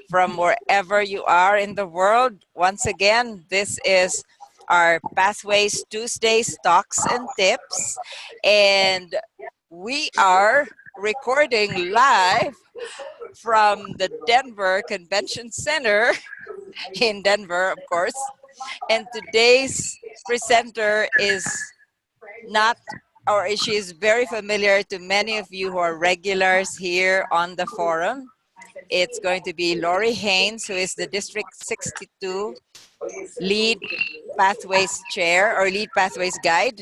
from wherever you are in the world. Once again, this is our Pathways Tuesdays Talks and Tips, and we are recording live from the Denver Convention Center in Denver, of course. And today's presenter is not, or she is very familiar to many of you who are regulars here on the forum. It's going to be Lori Haynes, who is the District 62 Lead Pathways Chair or Lead Pathways Guide.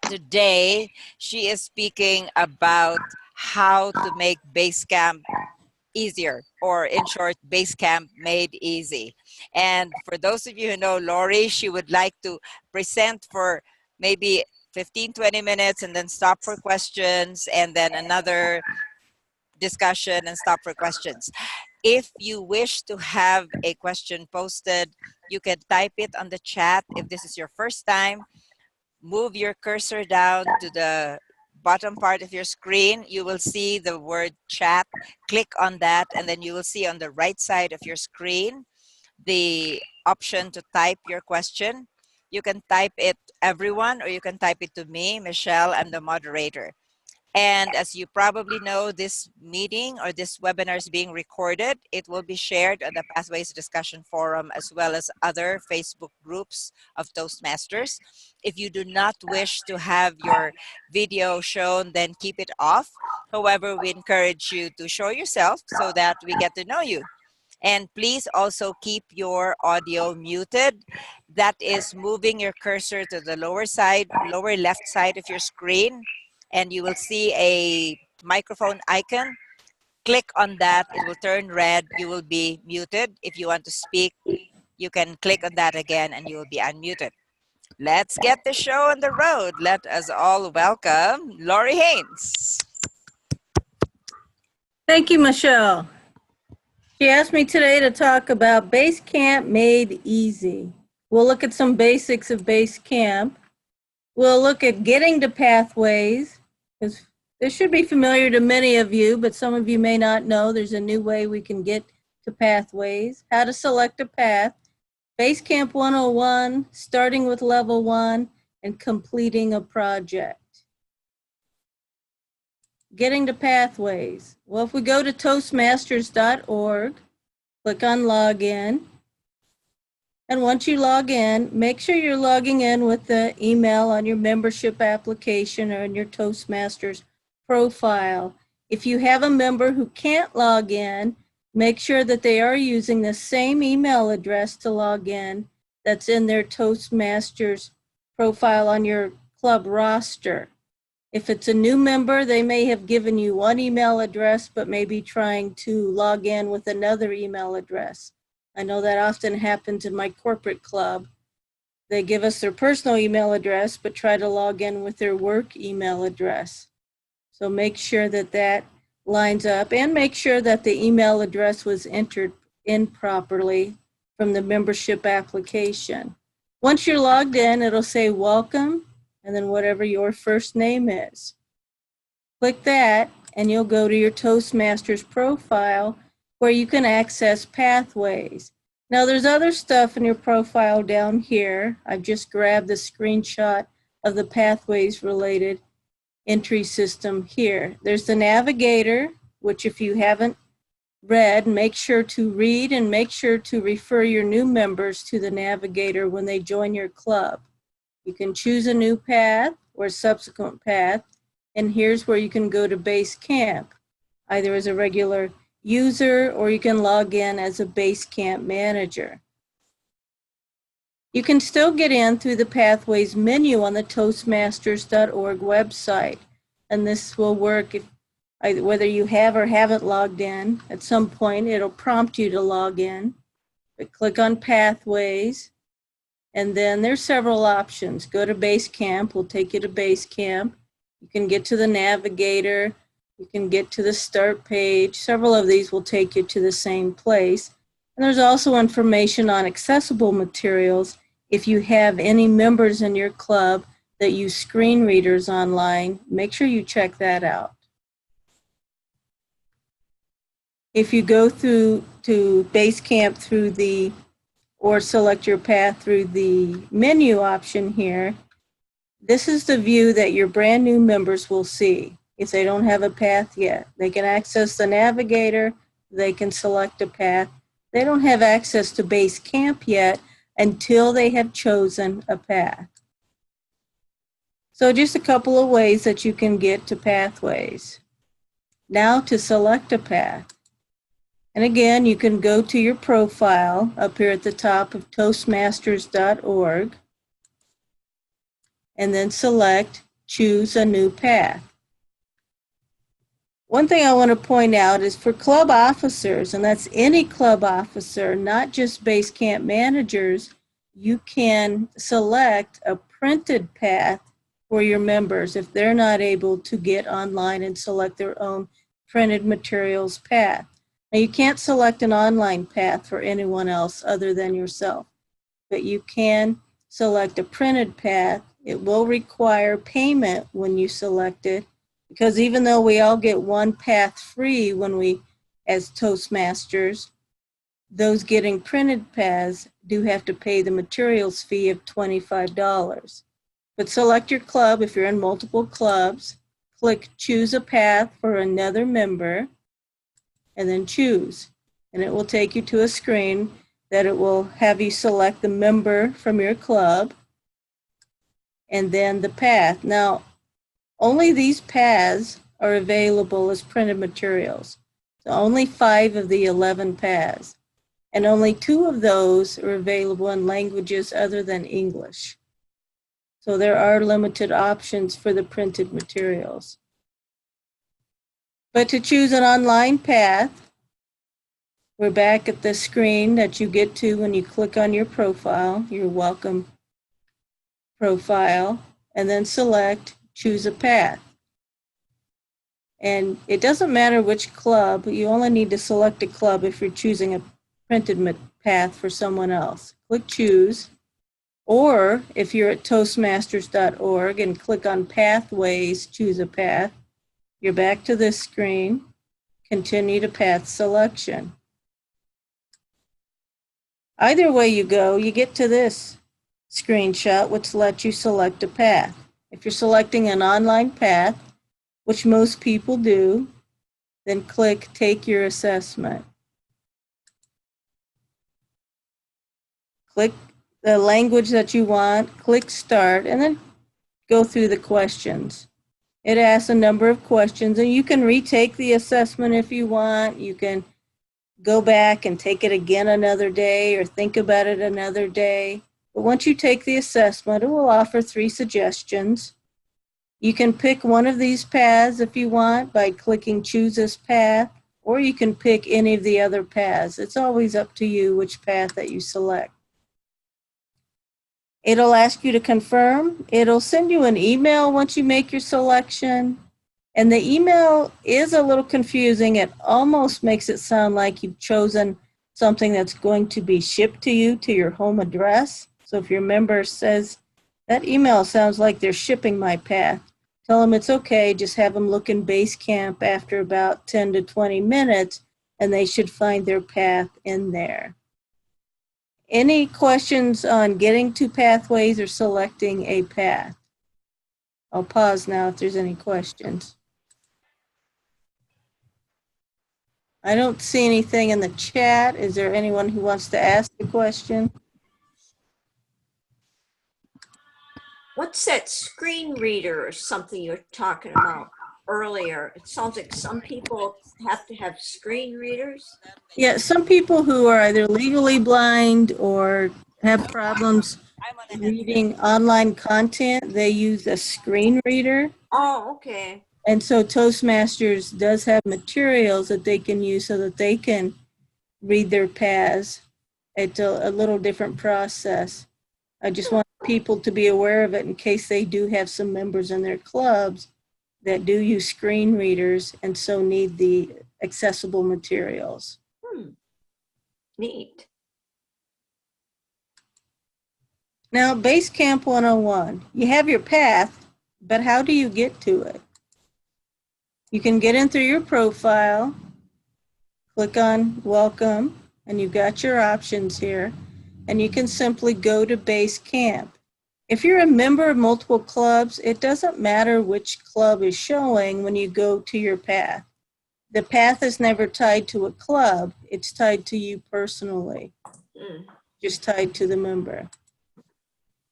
Today, she is speaking about how to make Basecamp easier, or in short, Basecamp made easy. And for those of you who know Lori, she would like to present for maybe 15-20 minutes and then stop for questions, and then another discussion and stop for questions. If you wish to have a question posted, you can type it on the chat. If this is your first time, move your cursor down to the bottom part of your screen. You will see the word chat. Click on that, and then you will see on the right side of your screen the option to type your question. You can type it everyone, or you can type it to me, Michelle. I'm the moderator. And as you probably know, this meeting or this webinar is being recorded. It will be shared on the Pathways Discussion Forum as well as other Facebook groups of Toastmasters. If you do not wish to have your video shown, then keep it off. However, we encourage you to show yourself so that we get to know you. And please also keep your audio muted. That is moving your cursor to the lower left side of your screen, and you will see a microphone icon. Click on that, it will turn red, you will be muted. If you want to speak, you can click on that again and you will be unmuted. Let's get the show on the road. Let us all welcome Lori Haynes. Thank you, Michelle. She asked me today to talk about Basecamp made easy. We'll look at some basics of Basecamp. We'll look at getting to Pathways, because this should be familiar to many of you, but some of you may not know there's a new way we can get to Pathways. How to select a path, Basecamp 101, starting with level 1, and completing a project. Getting to Pathways. Well, if we go to Toastmasters.org, click on Login. And once you log in, make sure you're logging in with the email on your membership application or in your Toastmasters profile. If you have a member who can't log in, make sure that they are using the same email address to log in that's in their Toastmasters profile on your club roster. If it's a new member, they may have given you one email address, but may be trying to log in with another email address. I know that often happens in my corporate club. They give us their personal email address, but try to log in with their work email address. So make sure that that lines up, and make sure that the email address was entered in properly from the membership application. Once you're logged in, it'll say welcome, and then whatever your first name is. Click that, and you'll go to your Toastmasters profile where you can access Pathways. Now there's other stuff in your profile down here. I've just grabbed the screenshot of the Pathways related entry system here. There's the navigator, which if you haven't read, make sure to read and make sure to refer your new members to the navigator when they join your club. You can choose a new path or subsequent path, and here's where you can go to Basecamp, either as a regular user or you can log in as a Basecamp manager. You can still get in through the Pathways menu on the Toastmasters.org website, and this will work if whether you have or haven't logged in. At some point, it'll prompt you to log in. But click on Pathways, and then there's several options. Go to Basecamp, will take you to Basecamp. You can get to the navigator. You can get to the start page. Several of these will take you to the same place. And there's also information on accessible materials if you have any members in your club that use screen readers online. Make sure you check that out. if you go through to Basecamp through the, or select your path through the menu option here, this is the view that your brand new members will see if they don't have a path yet. They can access the navigator, they can select a path. They don't have access to Basecamp yet until they have chosen a path. So just a couple of ways that you can get to Pathways. Now to select a path. And again, you can go to your profile up here at the top of Toastmasters.org and then select Choose a New Path. One thing I want to point out is for club officers, and that's any club officer, not just Basecamp managers, you can select a printed path for your members if they're not able to get online and select their own printed materials path. Now, you can't select an online path for anyone else other than yourself, but you can select a printed path. It will require payment when you select it, because even though we all get one path free when we, as Toastmasters, those getting printed paths do have to pay the materials fee of $25. But select your club if you're in multiple clubs, click Choose a Path for another member, and then choose. And it will take you to a screen that it will have you select the member from your club and then the path. Now, only these paths are available as printed materials. So only 5 of the 11 paths. And only 2 of those are available in languages other than English. So there are limited options for the printed materials. But to choose an online path, we're back at the screen that you get to when you click on your profile, your welcome profile, and then select Choose a Path. And it doesn't matter which club, you only need to select a club if you're choosing a printed path for someone else. Click Choose, or if you're at Toastmasters.org and click on Pathways, choose a path, you're back to this screen, continue to path selection. Either way you go, you get to this screenshot, which lets you select a path. If you're selecting an online path, which most people do, then click Take Your Assessment. Click the language that you want, click Start, and then go through the questions. It asks a number of questions, and you can retake the assessment if you want. You can go back and take it again another day or think about it another day. But once you take the assessment, it will offer 3 suggestions. You can pick one of these paths if you want by clicking Choose This Path, or you can pick any of the other paths. It's always up to you which path that you select. It'll ask you to confirm. It'll send you an email once you make your selection. And the email is a little confusing. It almost makes it sound like you've chosen something that's going to be shipped to you to your home address. So if your member says, that email sounds like they're shipping my path, tell them it's okay. Just have them look in Basecamp after about 10 to 20 minutes, and they should find their path in there. Any questions on getting to Pathways or selecting a path? I'll pause now if there's any questions. I don't see anything in the chat. Is there anyone who wants to ask a question? What's that screen reader or something you were talking about earlier? It sounds like some people have to have screen readers. Yeah, some people who are either legally blind or have problems reading online content, they use a screen reader. Oh, okay. And so Toastmasters does have materials that they can use so that they can read their paths. It's a little different process. I just want people to be aware of it in case they do have some members in their clubs that do use screen readers and so need the accessible materials. Neat. Now, Basecamp 101, you have your path, but how do you get to it? You can get in through your profile, click on Welcome, and you've got your options here, and you can simply go to Base Camp. If you're a member of multiple clubs, it doesn't matter which club is showing when you go to your path. The path is never tied to a club, it's tied to you personally, just tied to the member.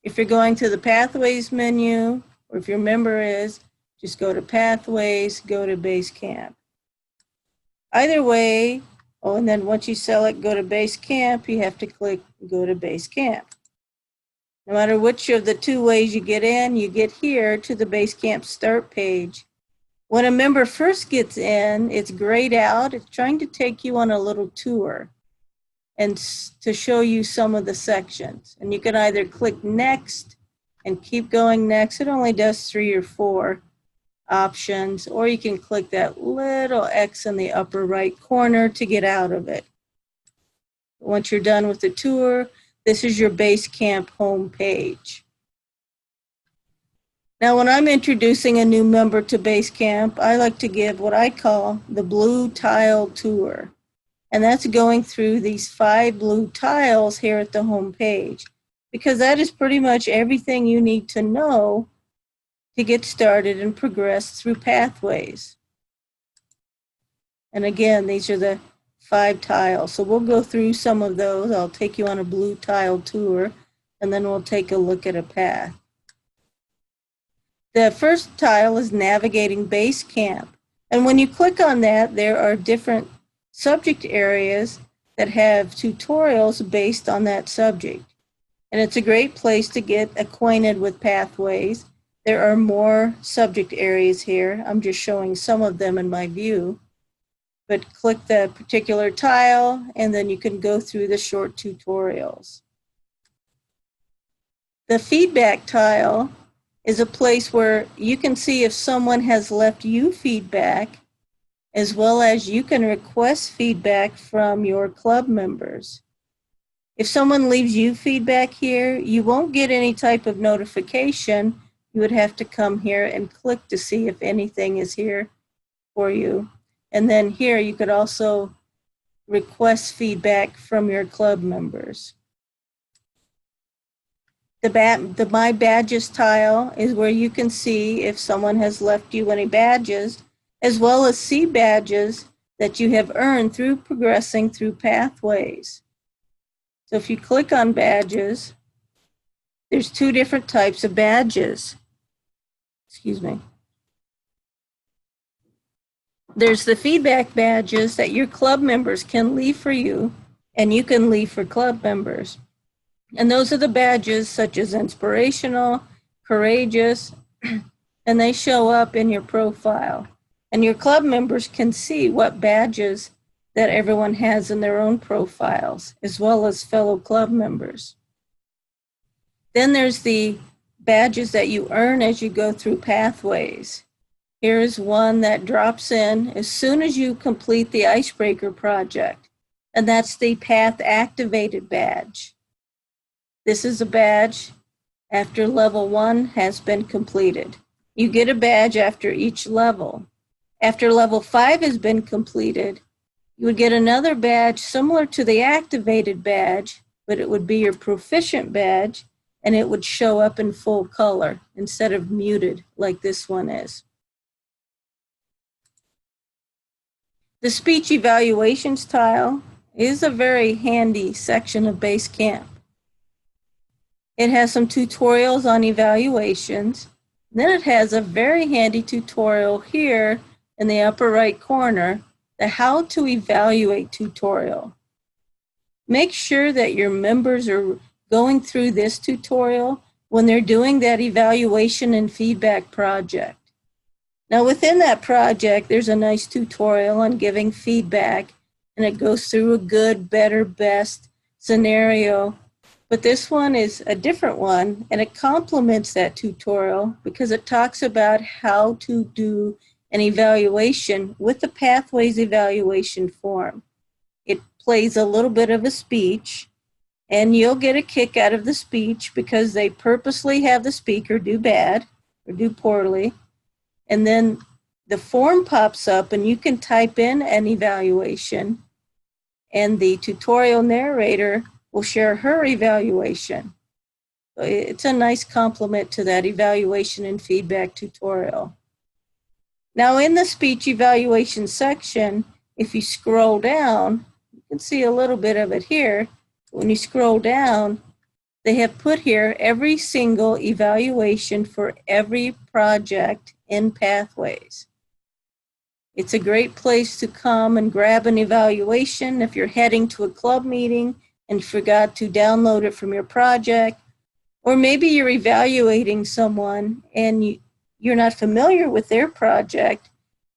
If you're going to the Pathways menu, or if your member is, just go to Pathways, go to Base Camp. Either way, and then once you select go to Base Camp, you have to click go to Base Camp. No matter which of the two ways you get in, you get here to the Base Camp start page. When a member first gets in, it's grayed out. It's trying to take you on a little tour and to show you some of the sections. And you can either click next and keep going next. It only does 3 or 4 options, or you can click that little X in the upper right corner to get out of it. Once you're done with the tour, this is your Base Camp home page. Now, when I'm introducing a new member to Base Camp, I like to give what I call the blue tile tour. And that's going through these 5 blue tiles here at the home page, because that is pretty much everything you need to know to get started and progress through Pathways. And again, these are the 5 tiles. So we'll go through some of those. I'll take you on a blue tile tour, and then we'll take a look at a path. The first tile is Navigating Base Camp. And when you click on that, there are different subject areas that have tutorials based on that subject. And it's a great place to get acquainted with Pathways. There are more subject areas here. I'm just showing some of them in my view. But click the particular tile, and then you can go through the short tutorials. The feedback tile is a place where you can see if someone has left you feedback, as well as you can request feedback from your club members. If someone leaves you feedback here, you won't get any type of notification. You would have to come here and click to see if anything is here for you. And then here you could also request feedback from your club members. The My Badges tile is where you can see if someone has left you any badges, as well as see badges that you have earned through progressing through Pathways. So if you click on badges, there's 2 different types of badges. Excuse me. There's the feedback badges that your club members can leave for you, and you can leave for club members. And those are the badges such as inspirational, courageous, and they show up in your profile. And your club members can see what badges that everyone has in their own profiles, as well as fellow club members. Then there's the badges that you earn as you go through Pathways. Here's one that drops in as soon as you complete the Icebreaker project, and that's the Path Activated badge. This is a badge after level 1 has been completed. You get a badge after each level. After level 5 has been completed, you would get another badge similar to the Activated badge, but it would be your Proficient badge, and it would show up in full color instead of muted like this one is. The Speech Evaluations tile is a very handy section of Base Camp. It has some tutorials on evaluations. Then it has a very handy tutorial here in the upper right corner, the How to Evaluate tutorial. Make sure that your members are going through this tutorial when they're doing that evaluation and feedback project. Now within that project, there's a nice tutorial on giving feedback, and it goes through a good, better, best scenario. But this one is a different one, and it complements that tutorial because it talks about how to do an evaluation with the Pathways evaluation form. It plays a little bit of a speech, and you'll get a kick out of the speech because they purposely have the speaker do bad or do poorly. And then the form pops up, and you can type in an evaluation, and the tutorial narrator will share her evaluation. So it's a nice complement to that evaluation and feedback tutorial. Now in the speech evaluation section, if you scroll down, you can see a little bit of it here. When you scroll down, they have put here every single evaluation for every project in Pathways. It's a great place to come and grab an evaluation if you're heading to a club meeting and forgot to download it from your project, or maybe you're evaluating someone and you're not familiar with their project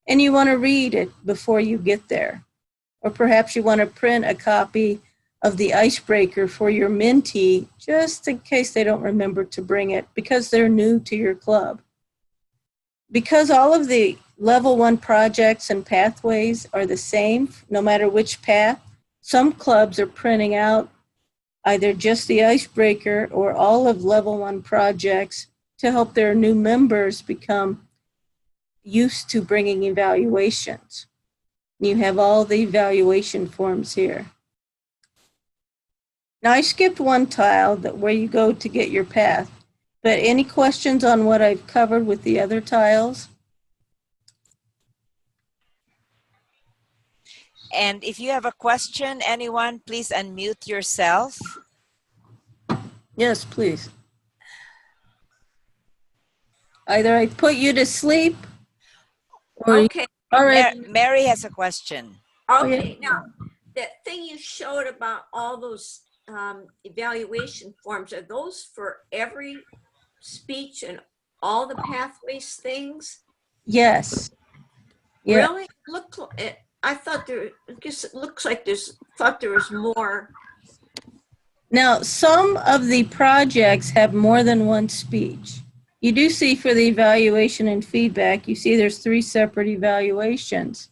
and you want to read it before you get there. Or perhaps you want to print a copy of the icebreaker for your mentee just in case they don't remember to bring it because they're new to your club. Because all of the level 1 projects and pathways are the same, no matter which path, some clubs are printing out either just the icebreaker or all of level 1 projects to help their new members become used to bringing evaluations. You have all the evaluation forms here. Now I skipped one tile where you go to get your path, but any questions on what I've covered with the other tiles? And if you have a question, anyone, please unmute yourself. Yes, please. Either I put you to sleep or Okay. Mary has a question. Okay. Now, that thing you showed about all those evaluation forms, are those for every speech and all the pathways things? Yes. Yeah. Really? Look, I thought there, I guess it looks like thought there was more. Now, some of the projects have more than one speech. You do see for the evaluation and feedback, you see there's 3 separate evaluations,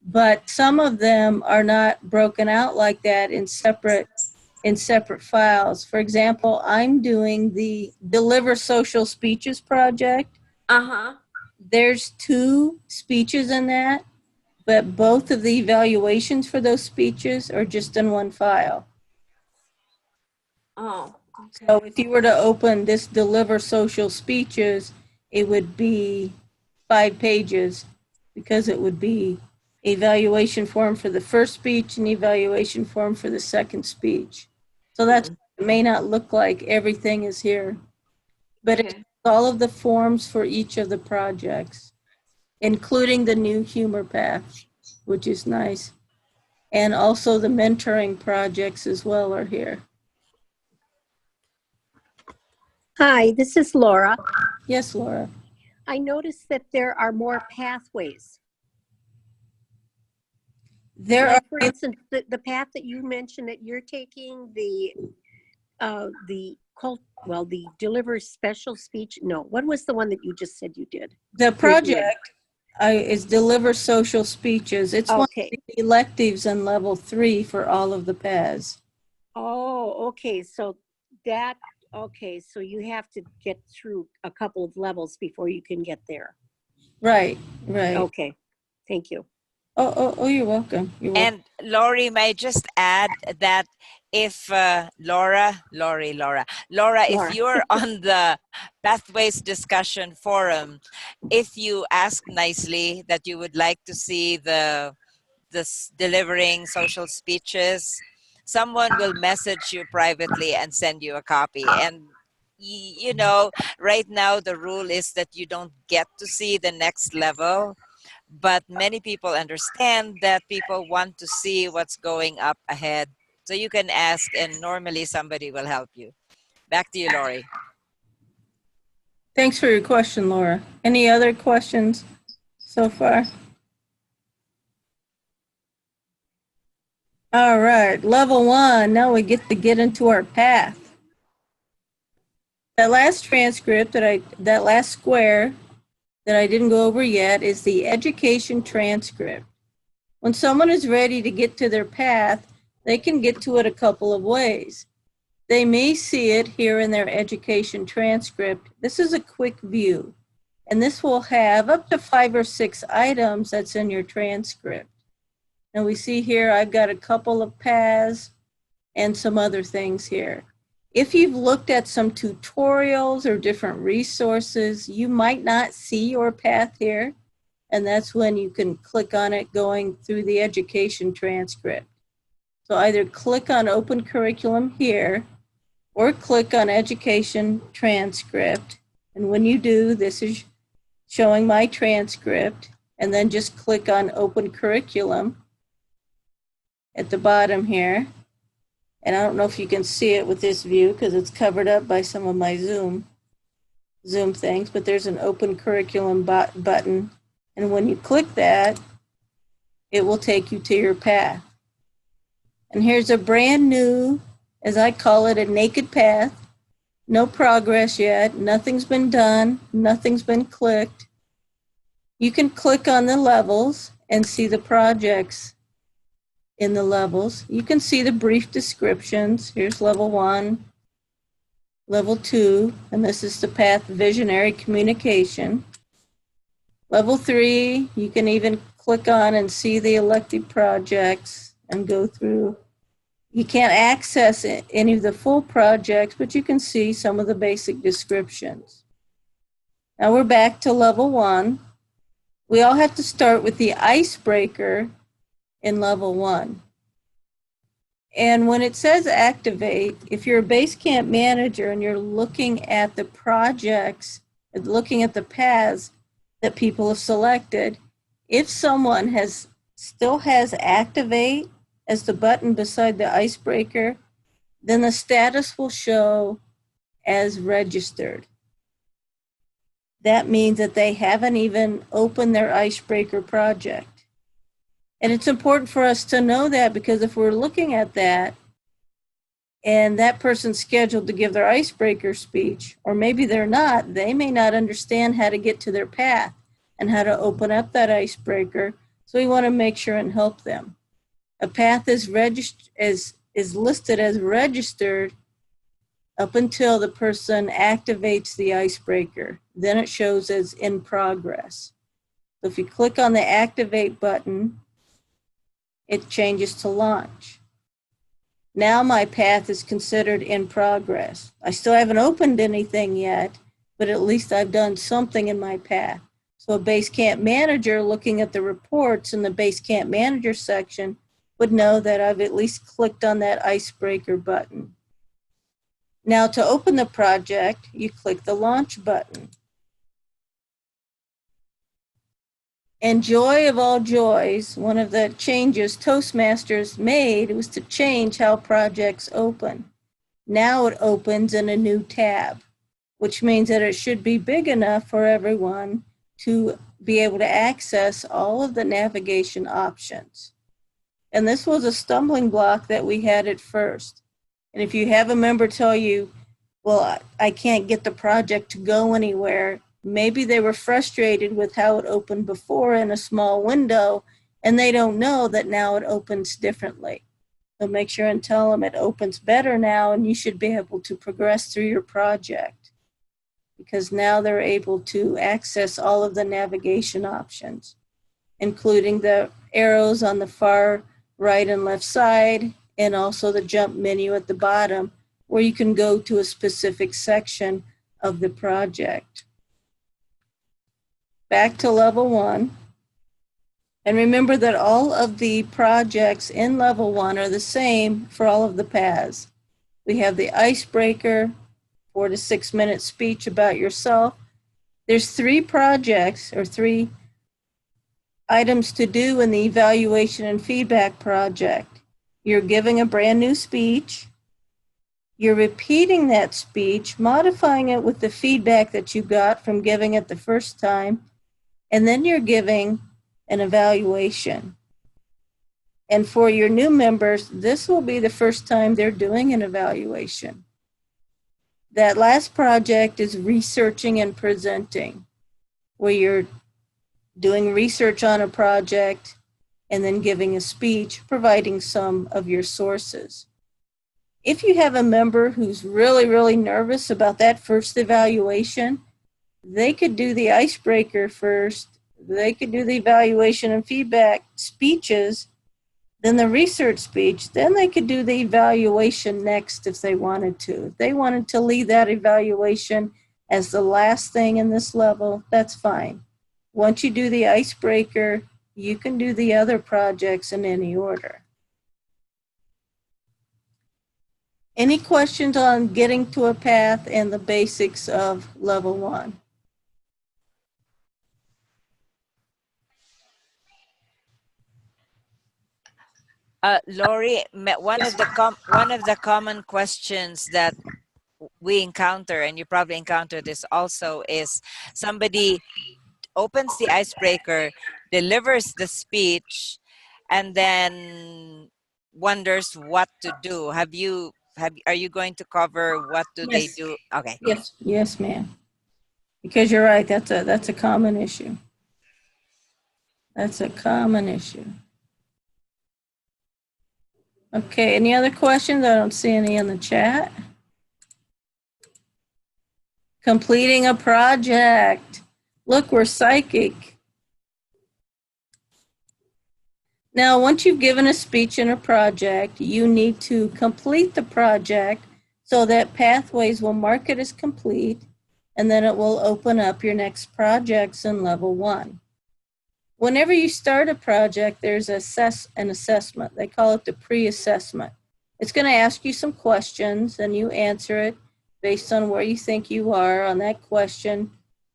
but some of them are not broken out like that in separate files. For example, I'm doing the Deliver Social Speeches project. Uh-huh. There's 2 speeches in that, but both of the evaluations for those speeches are just in one file. Oh, okay. So if you were to open this Deliver Social Speeches, it would be 5 pages because it would be evaluation form for the first speech and evaluation form for the second speech. So that's, it may not look like everything is here, but it's all of the forms for each of the projects, including the new humor path, which is nice. And also the mentoring projects as well are here. Hi, this is Laura. Yes, Laura. I noticed that there are more pathways. There Like, are, for instance, the path that you mentioned that you're taking, the Deliver Special Speech. No, what was the one that you just said you did? the project is Deliver Social Speeches. It's one of the electives in level 3 for all of the paths. Oh, okay. So that, okay. So you have to get through a couple of levels before you can get there. Right, right. Okay. Thank you. Oh, you're welcome. You're welcome. And Lori, may I just add that if Laura, if you're on the Pathways discussion forum, if you ask nicely that you would like to see this delivering social speeches, someone will message you privately and send you a copy. And you know, right now the rule is that you don't get to see the next level. But many people understand that people want to see what's going up ahead. So you can ask and normally somebody will help you. Back to you, Lori. Thanks for your question, Laura. Any other questions so far? All right, level 1, now we get to get into our path. That last transcript, that last square that I didn't go over yet is the education transcript. When someone is ready to get to their path, they can get to it a couple of ways. They may see it here in their education transcript. This is a quick view, and this will have up to 5 or 6 items that's in your transcript. And we see here I've got a couple of paths and some other things here. If you've looked at some tutorials or different resources, you might not see your path here, and that's when you can click on it going through the education transcript. So either click on Open Curriculum here, or click on Education Transcript, and when you do, this is showing my transcript, and then just click on Open Curriculum at the bottom here. And I don't know if you can see it with this view because it's covered up by some of my Zoom things, but there's an Open Curriculum button. And when you click that, it will take you to your path. And here's a brand new, as I call it, a naked path. No progress yet. Nothing's been done. Nothing's been clicked. You can click on the levels and see the projects in the levels. You can see the brief descriptions. Here's level 1, level 2, and this is the path Visionary Communication. Level 3, you can even click on and see the elected projects and go through. You can't access any of the full projects, but you can see some of the basic descriptions. Now we're back to level 1. We all have to start with the icebreaker in level 1. And when it says activate, if you're a Basecamp manager and you're looking at the projects, looking at the paths that people have selected, if someone still has activate as the button beside the icebreaker, then the status will show as registered. That means that they haven't even opened their icebreaker project. And it's important for us to know that, because if we're looking at that and that person's scheduled to give their icebreaker speech, or maybe they're not, they may not understand how to get to their path and how to open up that icebreaker. So we want to make sure and help them. A path is listed as registered up until the person activates the icebreaker. Then it shows as in progress. So if you click on the activate button, it changes to launch. Now my path is considered in progress. I still haven't opened anything yet, but at least I've done something in my path. So a Basecamp manager looking at the reports in the Basecamp manager section would know that I've at least clicked on that icebreaker button. Now to open the project, you click the launch button. And joy of all joys, one of the changes Toastmasters made was to change how projects open. Now it opens in a new tab, which means that it should be big enough for everyone to be able to access all of the navigation options. And this was a stumbling block that we had at first. And if you have a member tell you, well, I can't get the project to go anywhere, maybe they were frustrated with how it opened before in a small window, and they don't know that now it opens differently. So make sure and tell them it opens better now, and you should be able to progress through your project, because now they're able to access all of the navigation options, including the arrows on the far right and left side, and also the jump menu at the bottom, where you can go to a specific section of the project. Back to level 1. And remember that all of the projects in level 1 are the same for all of the paths. We have the icebreaker, 4 to 6 minute speech about yourself. There's 3 projects or 3 items to do in the evaluation and feedback project. You're giving a brand new speech. You're repeating that speech, modifying it with the feedback that you got from giving it the first time, and then you're giving an evaluation. And for your new members, this will be the first time they're doing an evaluation. That last project is researching and presenting, where you're doing research on a project and then giving a speech, providing some of your sources. If you have a member who's really, really nervous about that first evaluation, they could do the icebreaker first. They could do the evaluation and feedback speeches then the research speech, then they could do the evaluation next if they wanted to. If they wanted to leave that evaluation as the last thing in this level, that's fine. Once you do the icebreaker, you can do the other projects in any order. Any questions on getting to a path and the basics of level 1? Lori, one of the common questions that we encounter, and you probably encounter this also, is somebody opens the icebreaker, delivers the speech, and then wonders what to do. Are you going to cover what do they Yes. do? Okay. Yes. Yes, ma'am. Because you're right, that's a common issue. That's a common issue. Okay, any other questions? I don't see any in the chat. Completing a project. Look, we're psychic. Now, once you've given a speech in a project, you need to complete the project so that Pathways will mark it as complete, and then it will open up your next projects in level 1. Whenever you start a project, there's an assessment. They call it the pre-assessment. It's going to ask you some questions, and you answer it based on where you think you are on that question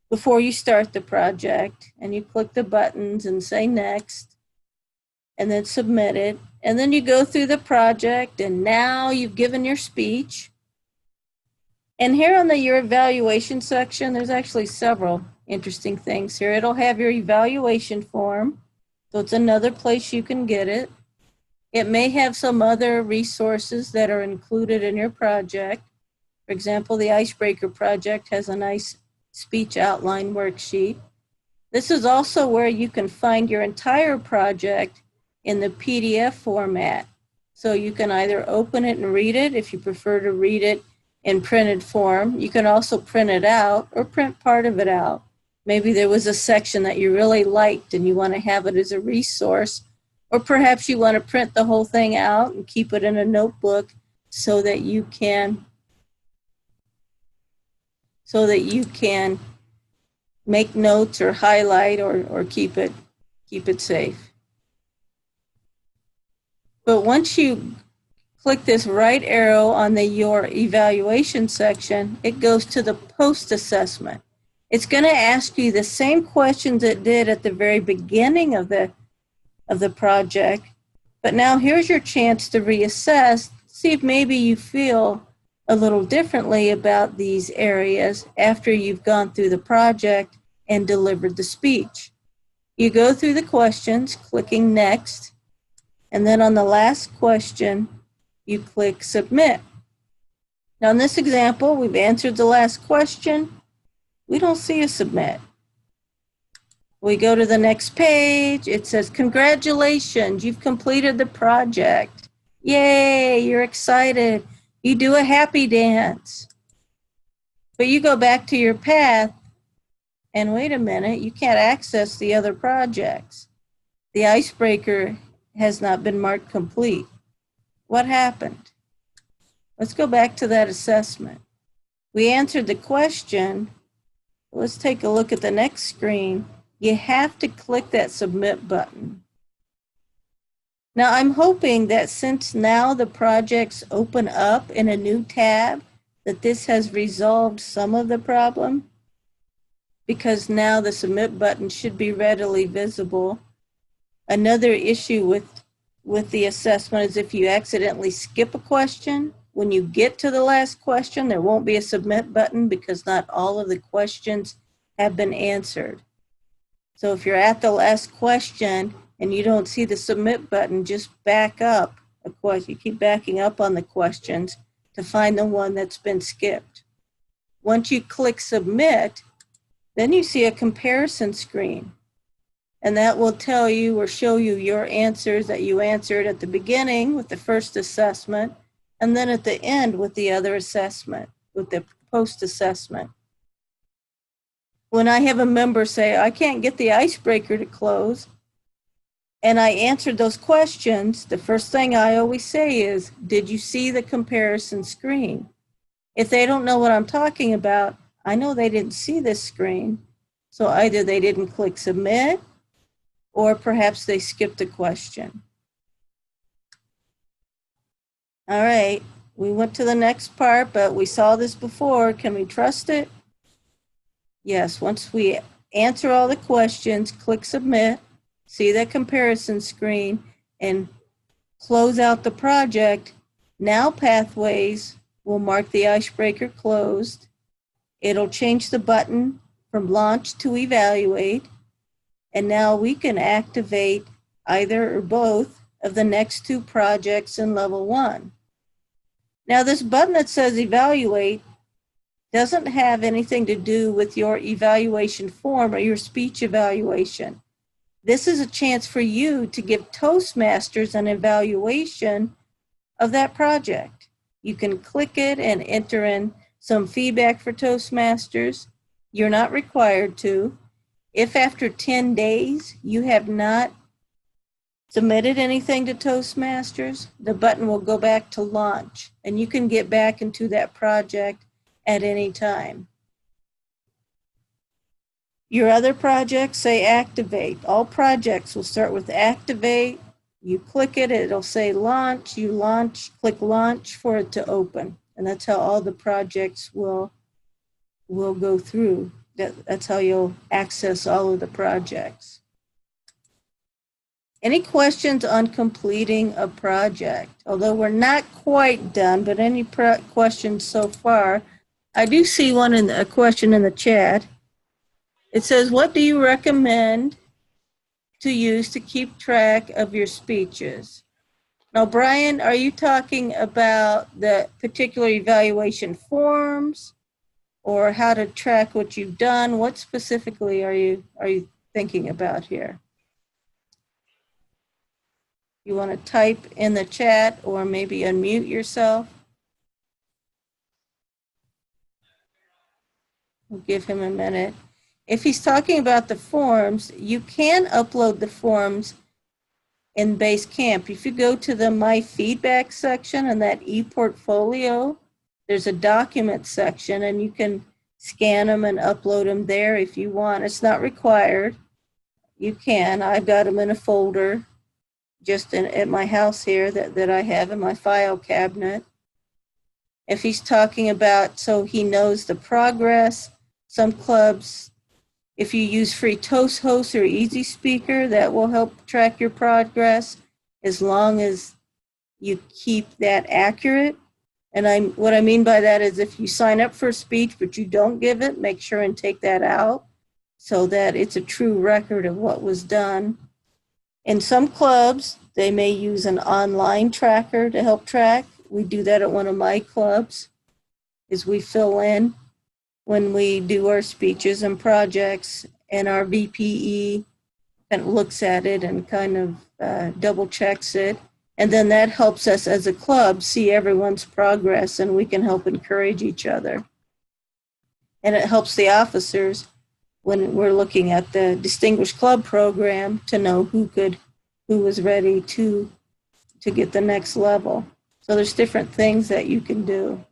before you start the project. And you click the buttons and say next, and then submit it. And then you go through the project, and now you've given your speech. And here on your evaluation section, there's actually several interesting things here. It'll have your evaluation form, so it's another place you can get it. It may have some other resources that are included in your project. For example, the Icebreaker project has a nice speech outline worksheet. This is also where you can find your entire project in the PDF format. So you can either open it and read it if you prefer to read it in printed form. You can also print it out or print part of it out. Maybe there was a section that you really liked and you want to have it as a resource, or perhaps you want to print the whole thing out and keep it in a notebook so that you can make notes or highlight or keep it safe. But once you click this right arrow on your evaluation section, it goes to the post-assessment. It's going to ask you the same questions it did at the very beginning of the project, but now here's your chance to reassess, see if maybe you feel a little differently about these areas after you've gone through the project and delivered the speech. You go through the questions, clicking next, and then on the last question, you click submit. Now in this example, we've answered the last question. We don't see a submit. We go to the next page. It says, congratulations, you've completed the project. Yay, you're excited. You do a happy dance. But you go back to your path and wait a minute, you can't access the other projects. The icebreaker has not been marked complete. What happened? Let's go back to that assessment. We answered the question. Let's take a look at the next screen. You have to click that submit button. Now I'm hoping that since now the projects open up in a new tab, that this has resolved some of the problem, because now the submit button should be readily visible. Another issue with the assessment is if you accidentally skip a question, when you get to the last question, there won't be a submit button because not all of the questions have been answered. So if you're at the last question and you don't see the submit button, just back up a question. You keep backing up on the questions to find the one that's been skipped. Once you click submit, then you see a comparison screen. And that will tell you or show you your answers that you answered at the beginning with the first assessment, and then at the end with the other assessment, with the post-assessment. When I have a member say, I can't get the icebreaker to close, and I answered those questions, the first thing I always say is, did you see the comparison screen? If they don't know what I'm talking about, I know they didn't see this screen. So either they didn't click submit, or perhaps they skipped a question. All right, we went to the next part, but we saw this before. Can we trust it? Yes, once we answer all the questions, click submit, see that comparison screen, and close out the project. Now Pathways will mark the icebreaker closed. It'll change the button from launch to evaluate. And now we can activate either or both of the next two projects in level 1. Now this button that says evaluate doesn't have anything to do with your evaluation form or your speech evaluation. This is a chance for you to give Toastmasters an evaluation of that project. You can click it and enter in some feedback for Toastmasters. You're not required to. If after 10 days you have not submitted anything to Toastmasters, the button will go back to launch and you can get back into that project at any time. Your other projects say activate. All projects will start with activate. You click it, it'll say launch. You launch, click launch for it to open. And that's how all the projects will go through. That's how you'll access all of the projects. Any questions on completing a project? Although we're not quite done, but any questions so far? I do see a question in the chat. It says, what do you recommend to use to keep track of your speeches? Now, Brian, are you talking about the particular evaluation forms or how to track what you've done? What specifically are you thinking about here? You want to type in the chat or maybe unmute yourself? We'll give him a minute. If he's talking about the forms, you can upload the forms in Basecamp. If you go to the My Feedback section and that ePortfolio, there's a document section and you can scan them and upload them there if you want. It's not required. You can. I've got them in a folder just at my house here that I have in my file cabinet. If he's talking about so he knows the progress, some clubs, if you use free Toast Host or Easy Speaker, that will help track your progress as long as you keep that accurate. And what I mean by that is if you sign up for a speech but you don't give it, make sure and take that out so that it's a true record of what was done. In some clubs, they may use an online tracker to help track. We do that at one of my clubs, is we fill in when we do our speeches and projects, and our VPE kind of looks at it and kind of double checks it. And then that helps us as a club see everyone's progress and we can help encourage each other. And it helps the officers when we're looking at the Distinguished Club program to know who was ready to get the next level. So there's different things that you can do.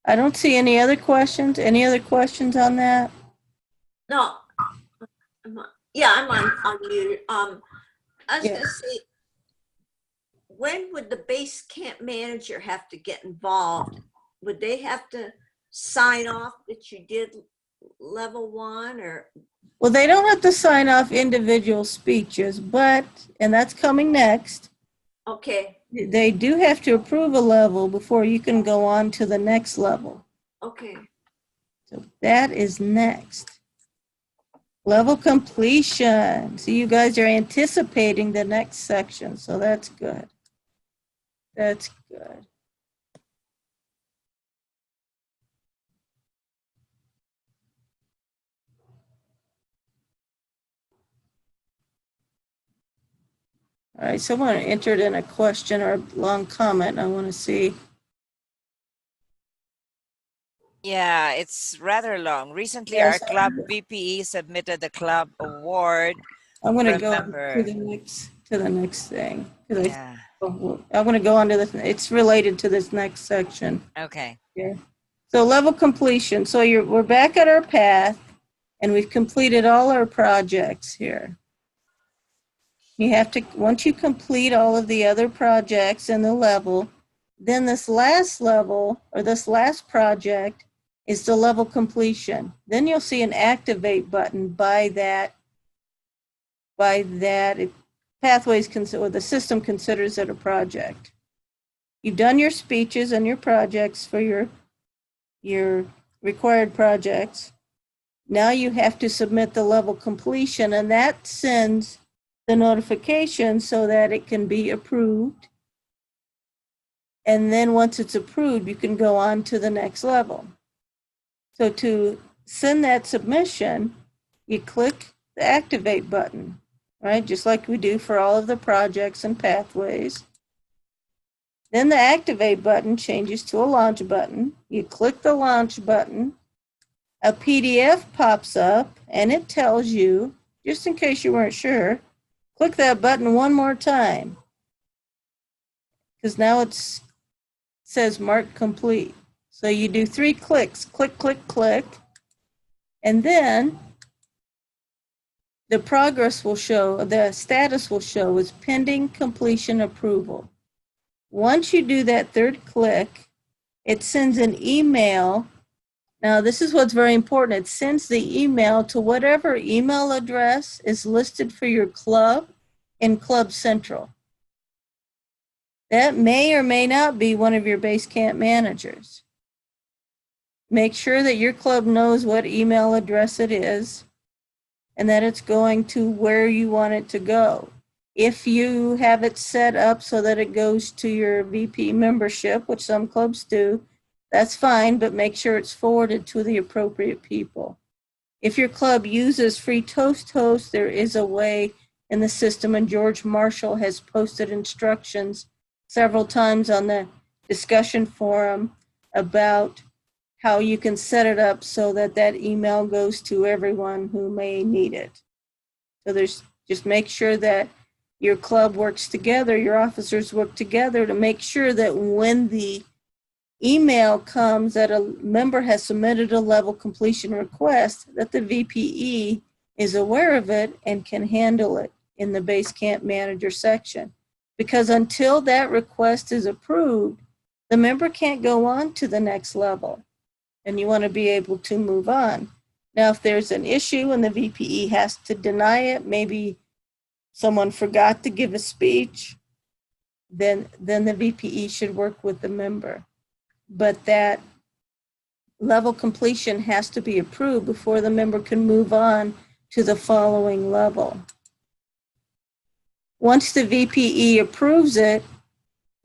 I don't see any other questions. Any other questions on that? No. I'm unmuted. I was going to say, when would the Basecamp manager have to get involved? Would they have to sign off that you did level 1 or? Well, they don't have to sign off individual speeches, and that's coming next. Okay. They do have to approve a level before you can go on to the next level. Okay. So that is next. Level completion. So you guys are anticipating the next section, so that's good. That's good. All right, someone entered in a question or a long comment. I want to see. Yeah, it's rather long. Recently, Yes. our club VPE submitted the club award I'm going to go to remember. the next thing. 'Cause Yeah. I'm going to go on to this. It's related to this next section Okay. here. So level completion. So we're back at our path, and we've completed all our projects here. You have to, once you complete all of the other projects in the level, then this last level or this last project is the level completion. Then you'll see an activate button by that Pathways or the system considers it a project. You've done your speeches and your projects for your required projects. Now you have to submit the level completion, and that sends the notification so that it can be approved. And then once it's approved, you can go on to the next level. So to send that submission, you click the activate button, right? Just like we do for all of the projects and pathways. Then the activate button changes to a launch button. You click the launch button. A PDF pops up and it tells you, just in case you weren't sure, click that button one more time. Because now it says mark complete. So you do 3 clicks, click, click, click. And then the progress will show, the status will show is pending completion approval. Once you do that 3rd click, it sends an email. Now, this is what's very important. It sends the email to whatever email address is listed for your club in Club Central. That may or may not be one of your Basecamp managers. Make sure that your club knows what email address it is and that it's going to where you want it to go. If you have it set up so that it goes to your VP membership, which some clubs do, that's fine, but make sure it's forwarded to the appropriate people. If your club uses free Toast Host, there is a way in the system, and George Marshall has posted instructions several times on the discussion forum about how you can set it up so that that email goes to everyone who may need it. So just make sure that your club works together, your officers work together to make sure that when the email comes that a member has submitted a level completion request, that the VPE is aware of it and can handle it in the Basecamp Manager section. Because until that request is approved, the member can't go on to the next level, and you want to be able to move on. Now, if there's an issue and the VPE has to deny it, maybe someone forgot to give a speech, then the VPE should work with the member. But that level completion has to be approved before the member can move on to the following level. Once the VPE approves it,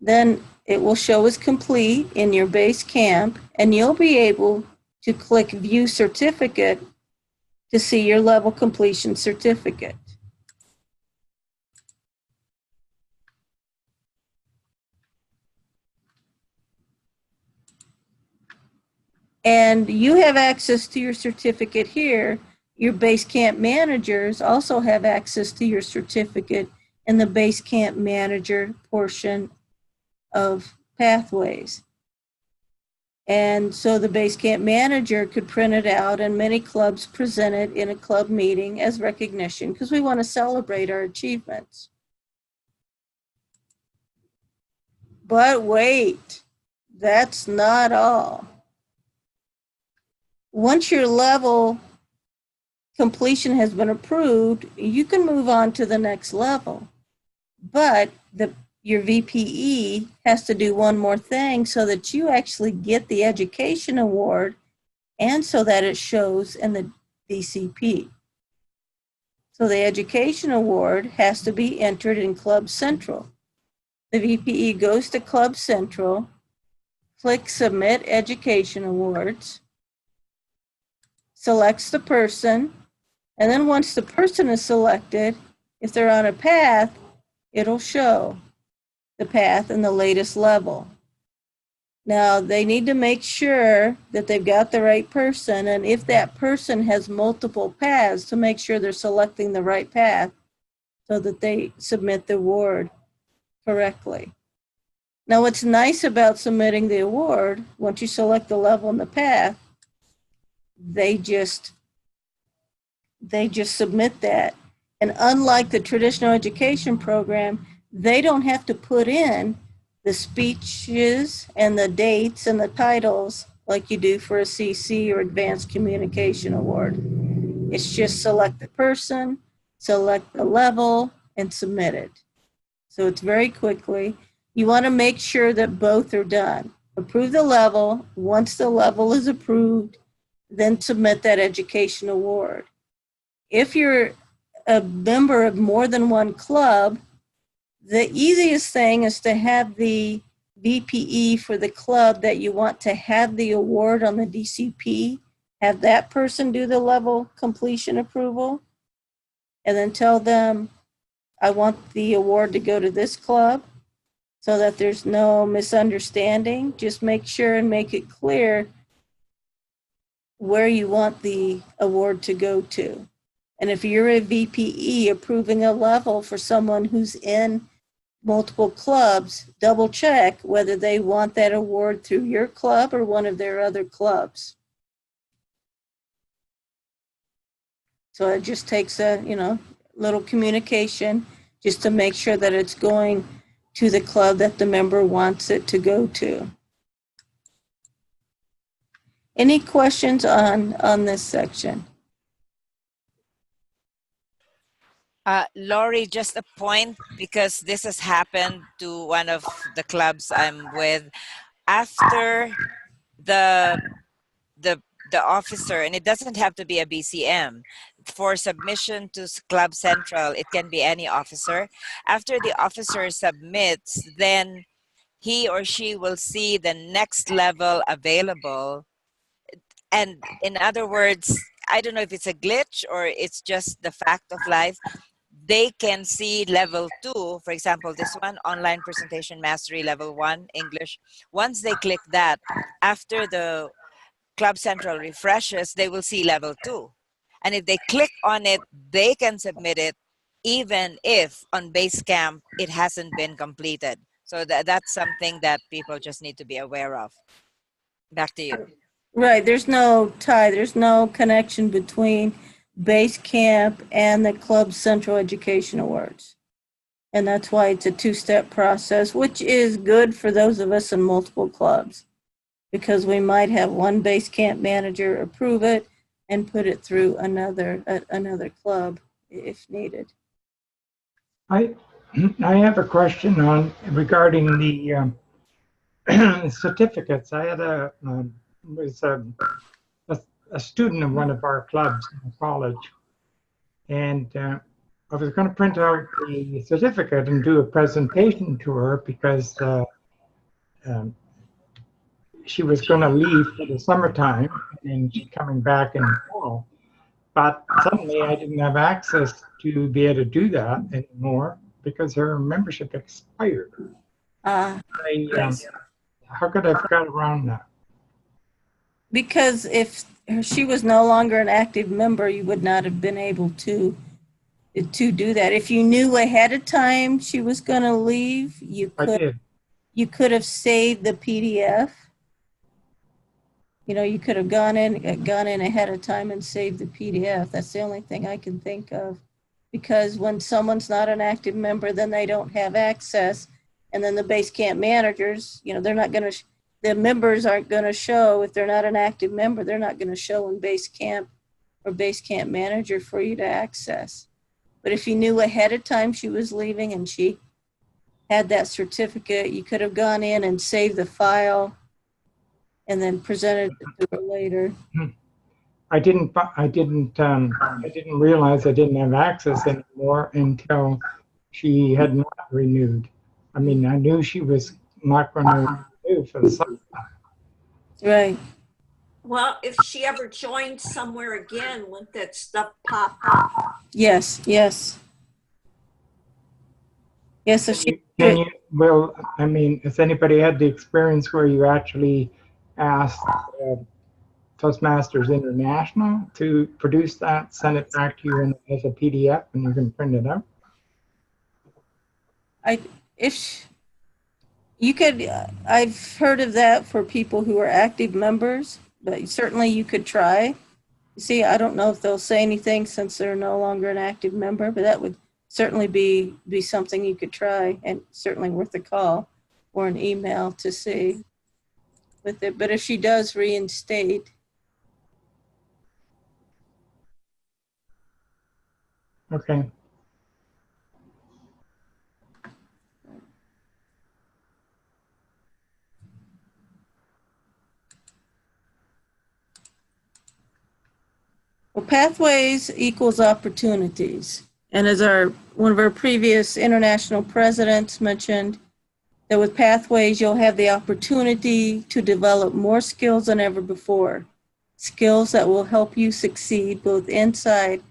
then it will show as complete in your Basecamp, and you'll be able to click View Certificate to see your level completion certificate. And you have access to your certificate here. Your Basecamp managers also have access to your certificate in the Basecamp manager portion of Pathways. And so the Basecamp manager could print it out, and many clubs present it in a club meeting as recognition because we want to celebrate our achievements. But wait, that's not all. Once your level completion has been approved, you can move on to the next level. But your VPE has to do one more thing so that you actually get the education award and so that it shows in the DCP. So the education award has to be entered in Club Central. The VPE goes to Club Central, click Submit Education Awards, selects the person, and then once the person is selected, if they're on a path, it'll show the path and the latest level. Now, they need to make sure that they've got the right person, and if that person has multiple paths, to make sure they're selecting the right path so that they submit the award correctly. Now, what's nice about submitting the award, once you select the level and the path, they just submit that. And unlike the traditional education program, they don't have to put in the speeches and the dates and the titles like you do for a CC or Advanced Communication Award. It's just select the person, select the level, and submit it. So it's very quickly. You want to make sure that both are done. Approve the level. Once the level is approved, then submit that education award. If you're a member of more than one club, the easiest thing is to have the VPE for the club that you want to have the award on the DCP, have that person do the level completion approval, and then tell them, I want the award to go to this club so that there's no misunderstanding. Just make sure and make it clear where you want the award to go to. And if you're a VPE approving a level for someone who's in multiple clubs, double check whether they want that award through your club or one of their other clubs. So it just takes a, little communication just to make sure that it's going to the club that the member wants it to go to. Any questions on this section? Lori, just a point, because this has happened to one of the clubs I'm with. After the officer, and it doesn't have to be a BCM, for submission to Club Central, it can be any officer. After the officer submits, then he or she will see the next level available. And in other words, I don't know if it's a glitch or it's just the fact of life. They can see level 2, for example, this one, online presentation mastery level 1, English. Once they click that, after the Club Central refreshes, they will see level 2. And if they click on it, they can submit it even if on Basecamp it hasn't been completed. So that's something that people just need to be aware of. Back to you. Right, there's no tie, there's no connection between Basecamp and the Club Central Education Awards. And that's why it's a two-step process, which is good for those of us in multiple clubs, because we might have one Basecamp manager approve it and put it through another club if needed. I have a question regarding the certificates. I had was a student of one of our clubs in college, and I was going to print out the certificate and do a presentation to her because she was going to leave for the summertime and she's coming back in the fall. But suddenly I didn't have access to be able to do that anymore because her membership expired. Yes. How could I have got around that? Because if she was no longer an active member, you would not have been able to do that. If you knew ahead of time she was going to leave, you could have saved the PDF. You could have gone in ahead of time and saved the PDF. That's the only thing I can think of. Because when someone's not an active member, then they don't have access. And then the Basecamp managers, they're not going to, the members aren't going to show, if they're not an active member, they're not going to show in Basecamp or Basecamp manager for you to access. But if you knew ahead of time she was leaving and she had that certificate, you could have gone in and saved the file and then presented it to her later. I didn't realize I didn't have access anymore until she had not renewed. I mean, I knew she was not going to renew for the summer. Right. Well, if she ever joined somewhere again, wouldn't that stuff pop up? Yes. Yes. So I mean, has anybody had the experience where you actually asked Toastmasters International to produce that, send it back to you as a PDF, and you can print it out? if you could, I've heard of that for people who are active members, but certainly you could try. See, I don't know if they'll say anything since they're no longer an active member, but that would certainly be something you could try, and certainly worth a call or an email to see with it. But if she does reinstate, Okay. well, pathways equals opportunities. And as one of our previous international presidents mentioned, that with pathways, you'll have the opportunity to develop more skills than ever before. Skills that will help you succeed both inside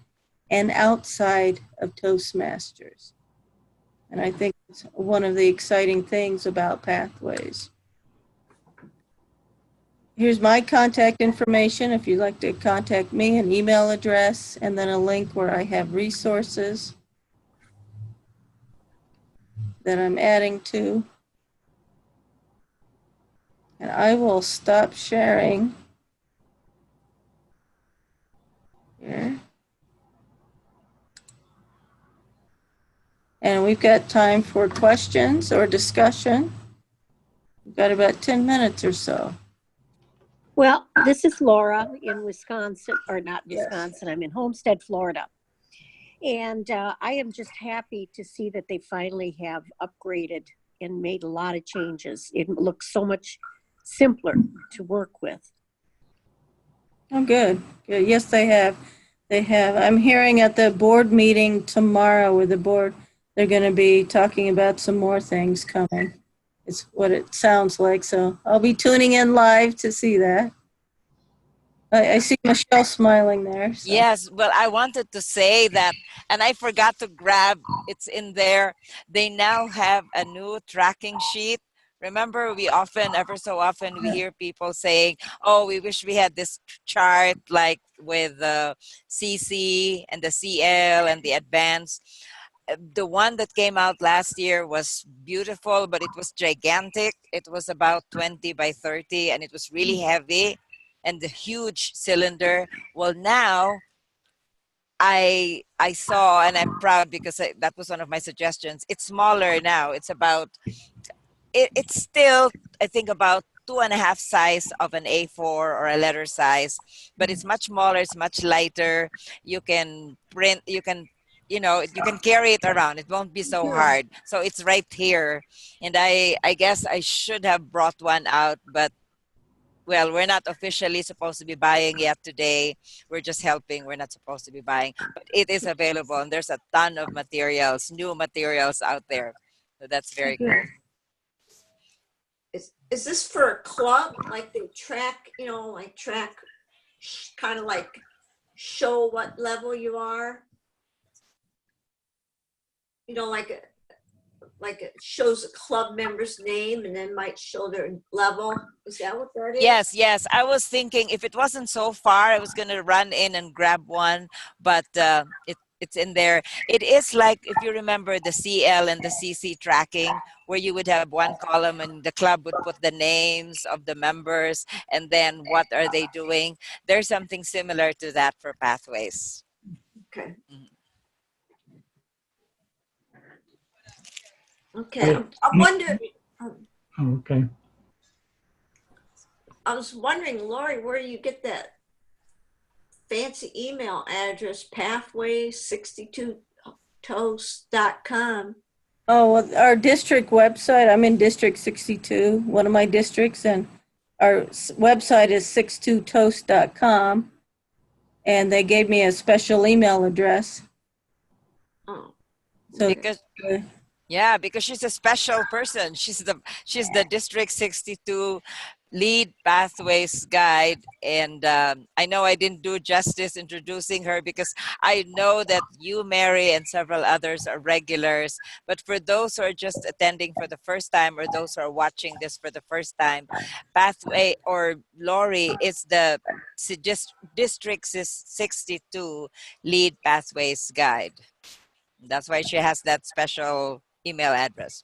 and outside of Toastmasters. And I think it's one of the exciting things about pathways. Here's my contact information if you'd like to contact me, an email address, and then a link where I have resources that I'm adding to. And I will stop sharing here. And we've got time for questions or discussion. We've got about 10 minutes or so. Well, this is Laura in Wisconsin, or not Yes. Wisconsin, I'm in Homestead, Florida. And I am just happy to see that they finally have upgraded and made a lot of changes. It looks so much simpler to work with. Oh, good. Good. Yes, they have. They have. I'm hearing at the board meeting tomorrow with the board, they're going to be talking about some more things coming. It's what it sounds like. So I'll be tuning in live to see that. I see Michelle smiling there. So. Yes, well, I wanted to say that, and I forgot to grab, it's in there. They now have a new tracking sheet. Remember, ever so often, we hear people saying, oh, we wish we had this chart like with the CC and the CL and the advanced. The one that came out last year was beautiful, but it was gigantic. It was about 20 by 30, and it was really heavy. And the huge cylinder. Well, now I saw, and I'm proud because that was one of my suggestions. It's smaller now. It's still, I think, about 2.5 size of an A4 or a letter size, but it's much smaller. It's much lighter. You can print. You can carry it around. It won't be so hard. So it's right here, and I guess I should have brought one out, but. Well, we're not officially supposed to be buying yet today. We're just helping. We're not supposed to be buying. But it is available, and there's a ton of materials, new materials out there. So that's very cool. Is this for a club? Like they track, kind of like show what level you are? Like it shows a club member's name and then might show their level. Is that what that is? Yes. I was thinking if it wasn't so far, I was going to run in and grab one, but it's in there. It is like, if you remember the CL and the CC tracking, where you would have one column and the club would put the names of the members and then what are they doing. There's something similar to that for Pathways. Okay. Mhm. Okay. I wonder. Okay. I was wondering, Lori, where do you get that fancy email address? Pathways62toast.com. Oh, well, our district website, I'm in District 62, one of my districts, and our website is 62toast.com. And they gave me a special email address. Oh. So because she's a special person. She's the District 62 lead Pathways guide, and I know I didn't do justice introducing her because I know that you, Mary, and several others are regulars. But for those who are just attending for the first time, or those who are watching this for the first time, Pathway or Lori is the District 62 lead Pathways guide. That's why she has that special email address.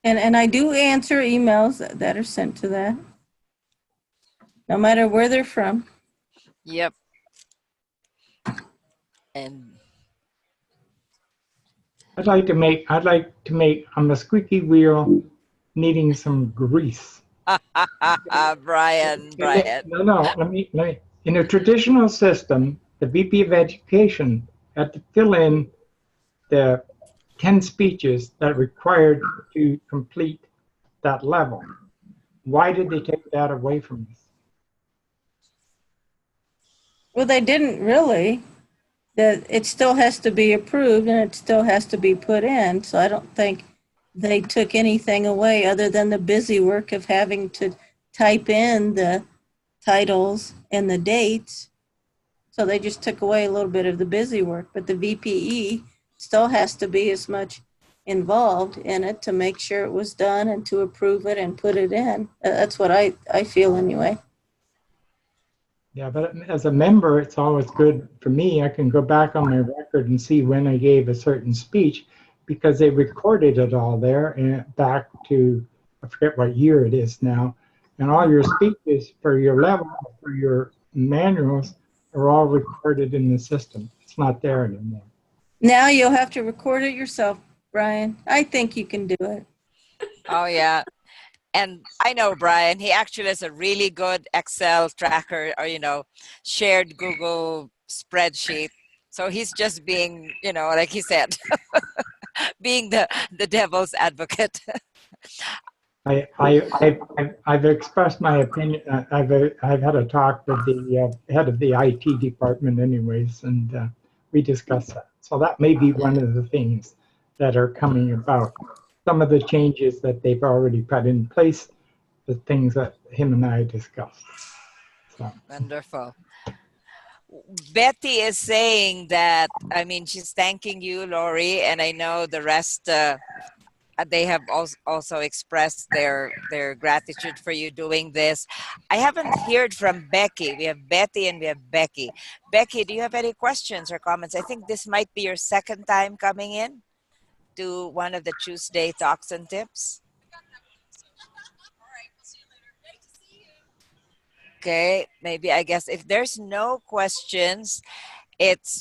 And I do answer emails that are sent to that, no matter where they're from. Yep. And I'd like to make, I'm a squeaky wheel needing some grease. Brian. No, let me, in a traditional system, the VP of Education had to fill in the 10 speeches that required to complete that level. Why did they take that away from us? Well, they didn't really. It still has to be approved and it still has to be put in. So I don't think they took anything away other than the busy work of having to type in the titles and the dates. So they just took away a little bit of the busy work, but the VPE still has to be as much involved in it to make sure it was done and to approve it and put it in. That's what I feel anyway. Yeah, but as a member, it's always good for me. I can go back on my record and see when I gave a certain speech because they recorded it all there and back to, I forget what year it is now. And all your speeches for your level, for your manuals are all recorded in the system. It's not there anymore. Now you'll have to record it yourself, Brian. I think you can do it. oh yeah. And I know Brian, he actually has a really good Excel tracker or, shared Google spreadsheet. So he's just being, like he said, being the devil's advocate. I've expressed my opinion. I've had a talk with the head of the IT department anyways, and we discussed that. So that may be one of the things that are coming about. Some of the changes that they've already put in place, the things that him and I discussed. So. Wonderful. Betty is saying that, she's thanking you, Lori, and I know the rest, they have also expressed their gratitude for you doing this. I haven't heard from Becky. We have Betty and we have Becky. Becky, do you have any questions or comments? I think this might be your second time coming in to one of the Tuesday talks and tips. Okay, maybe I guess if there's no questions,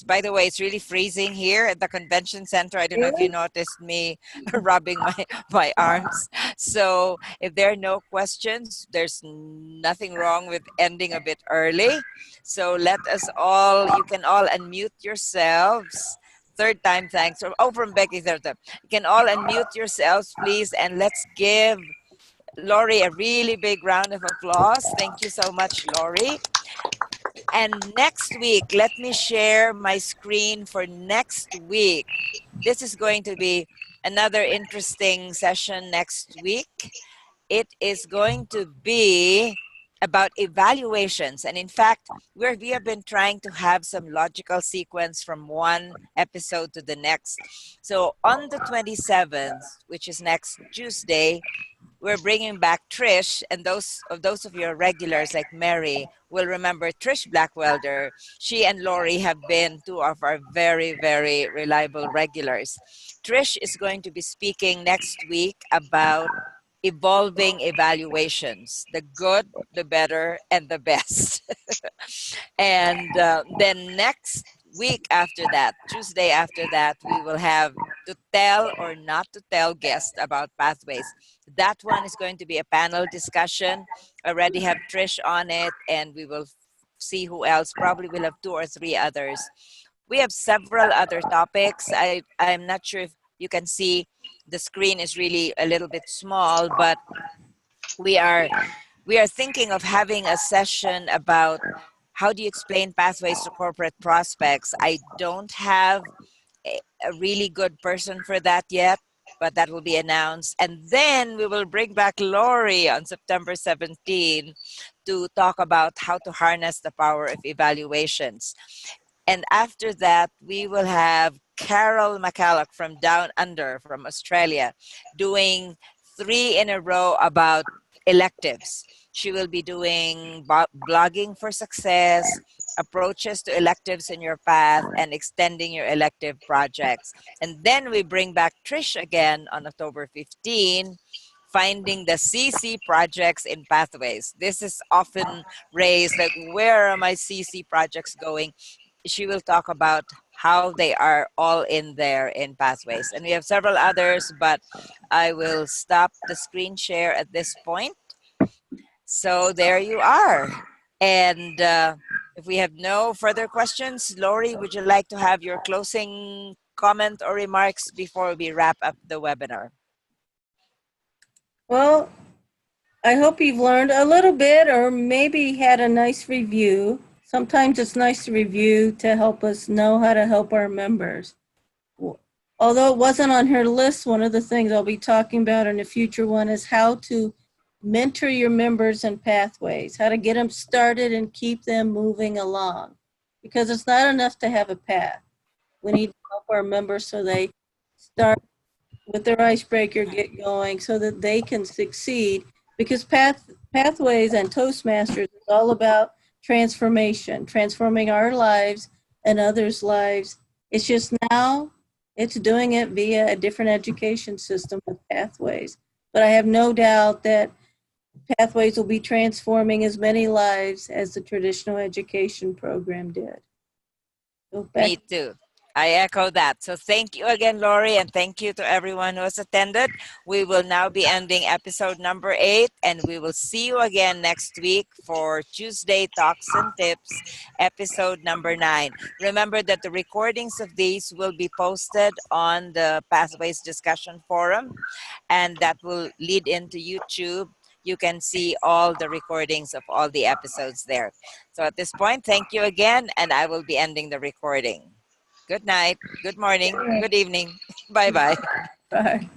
by the way, it's really freezing here at the convention center. I don't know if you noticed me rubbing my arms. So if there are no questions, there's nothing wrong with ending a bit early. So you can all unmute yourselves. Third time, thanks. From Becky, third time. You can all unmute yourselves, please, and let's give Lori a really big round of applause. Thank you so much, Lori. And next week, let me share my screen for next week. This is going to be another interesting session next week. It is going to be about evaluations. And in fact, we have been trying to have some logical sequence from one episode to the next. So on the 27th, which is next Tuesday, we're bringing back Trish, and those of your regulars like Mary will remember Trish Blackwelder. She and Lori have been two of our very, very reliable regulars. Trish is going to be speaking next week about evolving evaluations, the good, the better, and the best. And then next week after that, Tuesday after that, we will have to tell or not to tell guests about pathways. That one is going to be a panel discussion. Already have Trish on it, and we will see who else. Probably we'll have 2 or 3 others. We have several other topics. I'm not sure if you can see the screen is really a little bit small, but we are thinking of having a session about how do you explain pathways to corporate prospects. I don't have a really good person for that yet, but that will be announced. And then we will bring back Lori on September 17 to talk about how to harness the power of evaluations. And after that, we will have Carol McCulloch from Down Under, from Australia, doing 3 in a row about electives. She will be doing blogging for success, approaches to electives in your path, and extending your elective projects. And then we bring back Trish again on October 15, finding the CC projects in pathways. This is often raised like, where are my CC projects going? She will talk about how they are all in there in pathways. And we have several others, but I will stop the screen share at this point. So there you are. And if we have no further questions, Lori, would you like to have your closing comment or remarks before we wrap up the webinar? Well, I hope you've learned a little bit or maybe had a nice review. Sometimes it's nice to review to help us know how to help our members. Although it wasn't on her list, one of the things I'll be talking about in the future one is how to mentor your members in pathways, how to get them started and keep them moving along. Because it's not enough to have a path. We need to help our members so they start with their icebreaker, get going so that they can succeed. Because pathways and Toastmasters is all about transformation, transforming our lives and others' lives. It's just now it's doing it via a different education system with pathways. But I have no doubt that pathways will be transforming as many lives as the traditional education program did. So Me too. I echo that. So thank you again, Lori, and thank you to everyone who has attended. We will now be ending episode number 8, and we will see you again next week for Tuesday Talks and Tips, episode number 9. Remember that the recordings of these will be posted on the Pathways Discussion Forum, and that will lead into YouTube. You can see all the recordings of all the episodes there. So at this point, thank you again, and I will be ending the recording. Good night, good morning, good evening. Bye-bye. Bye.